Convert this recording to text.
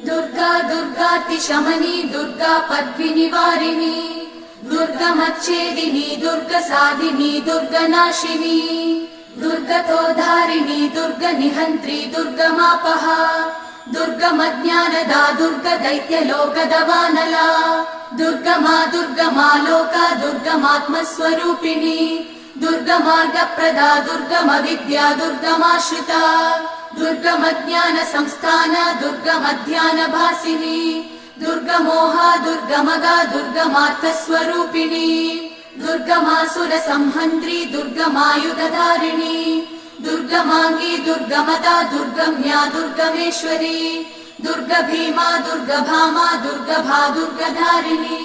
दुर्गा दुर्गातिशमनी दुर्गा पद्विनिवारिणी दुर्गमच्छेदिनी दुर्गसाधिनी दुर्गनाशिनी दुर्गतोधारिणी दुर्गनिहन्त्री दुर्गमापहा दुर्गमज्ञानदा दुर्गदैत्यलोकदवानला दुर्गमा दुर्गमा लोका दुर्गमात्मस्वरूपिणी दुर्गमार्गप्रदा दुर्गमविद्या दुर्गमाश्रिता दुर्गमज्ञानसंस्थान दुर्गमध्यानभासिनी दुर्गमोहा दुर्गमगा दुर्गमार्थस्वरूपिणी दुर्गमासुरसंहन्त्री दुर्गमायुधधारिणी दुर्गमाङ्गी दुर्गमदा दुर्गम्या दुर्गमेश्वरी दुर्गभीमा दुर्गभामा दुर्गभा दुर्गधारिणी।